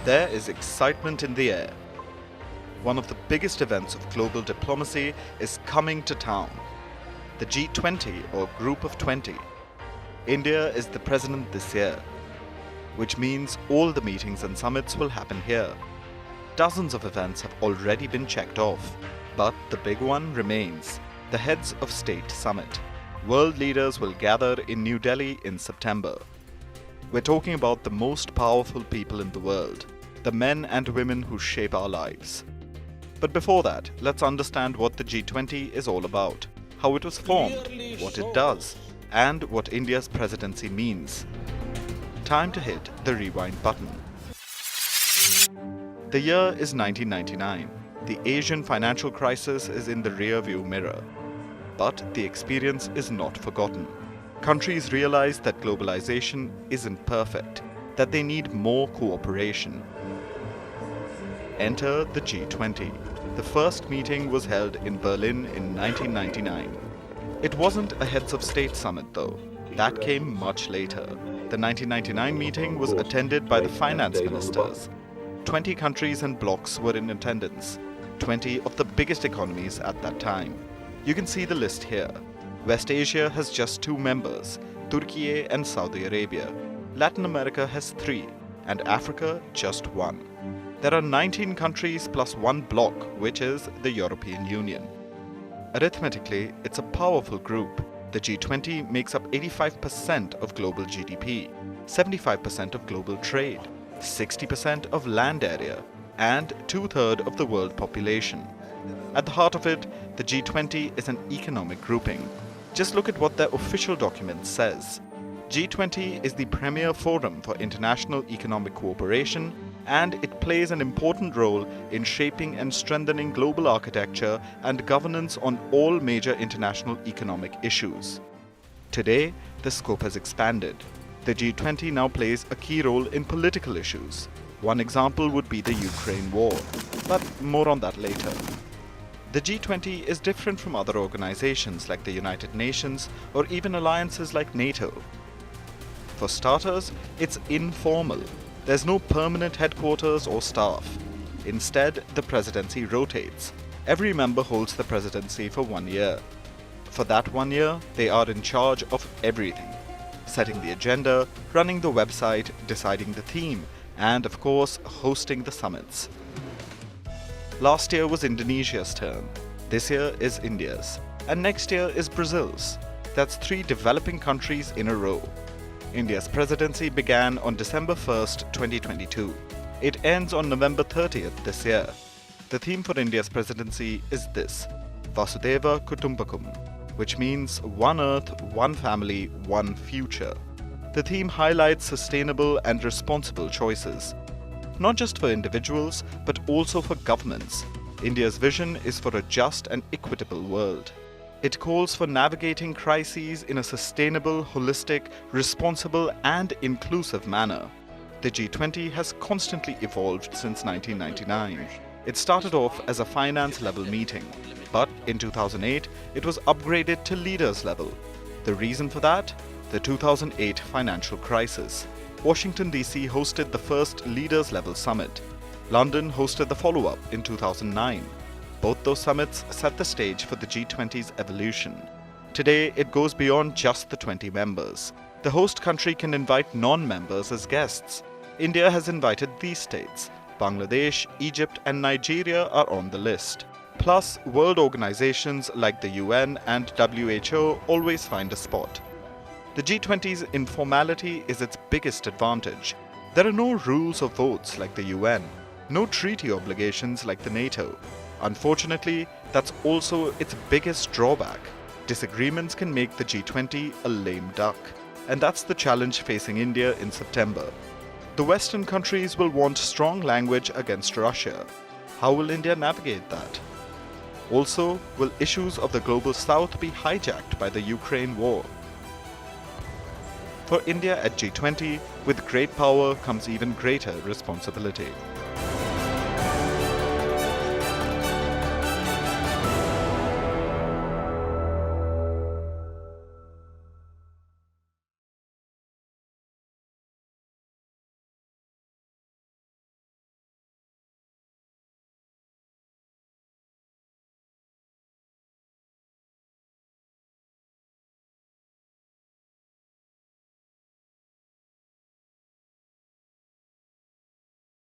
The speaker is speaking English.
There is excitement in the air. One of the biggest events of global diplomacy is coming to town. The G20 or Group of 20. India is the president this year, which means all the meetings and summits will happen here. Dozens of events have already been checked off, but the big one remains, the Heads of State Summit. World leaders will gather in New Delhi in September. We're talking about the most powerful people in the world, the men and women who shape our lives. But before that, let's understand what the G20 is all about, how it was formed, what it does, and what India's presidency means. Time to hit the rewind button. The year is 1999. The Asian financial crisis is in the rear-view mirror. But the experience is not forgotten. Countries realize that globalization isn't perfect, that they need more cooperation. Enter the G20. The first meeting was held in Berlin in 1999. It wasn't a Heads of State Summit though. That came much later. The 1999 meeting was attended by the finance ministers. 20 countries and blocs were in attendance. 20 of the biggest economies at that time. You can see the list here. West Asia has just 2 members, Turkey and Saudi Arabia. Latin America has 3, and Africa just 1. There are 19 countries plus 1 bloc, which is the European Union. Arithmetically, it's a powerful group. The G20 makes up 85% of global GDP, 75% of global trade, 60% of land area, and 2/3 of the world population. At the heart of it, the G20 is an economic grouping. Just look at what their official document says. G20 is the premier forum for international economic cooperation, and it plays an important role in shaping and strengthening global architecture and governance on all major international economic issues. Today, the scope has expanded. The G20 now plays a key role in political issues. One example would be the Ukraine war, but more on that later. The G20 is different from other organizations like the United Nations or even alliances like NATO. For starters, it's informal. There's no permanent headquarters or staff. Instead, the presidency rotates. Every member holds the presidency for 1 year. For that 1 year, they are in charge of everything. Setting the agenda, running the website, deciding the theme, and of course, hosting the summits. Last year was Indonesia's turn. This year is India's. And next year is Brazil's. That's 3 developing countries in a row. India's presidency began on December 1st, 2022. It ends on November 30th this year. The theme for India's presidency is this, Vasudhaiva Kutumbakam, which means one earth, one family, one future. The theme highlights sustainable and responsible choices, not just for individuals, but also for governments. India's vision is for a just and equitable world. It calls for navigating crises in a sustainable, holistic, responsible, and inclusive manner. The G20 has constantly evolved since 1999. It started off as a finance-level meeting, but in 2008, it was upgraded to leaders level. The reason for that? The 2008 financial crisis. Washington, D.C. hosted the first leaders-level summit. London hosted the follow-up in 2009. Both those summits set the stage for the G20's evolution. Today, it goes beyond just the 20 members. The host country can invite non-members as guests. India has invited these states. Bangladesh, Egypt, and Nigeria are on the list. Plus, world organizations like the UN and WHO always find a spot. The G20's informality is its biggest advantage. There are no rules or votes like the UN, no treaty obligations like the NATO. Unfortunately, that's also its biggest drawback. Disagreements can make the G20 a lame duck. And that's the challenge facing India in September. The Western countries will want strong language against Russia. How will India navigate that? Also, will issues of the global south be hijacked by the Ukraine war? For India at G20, with great power comes even greater responsibility.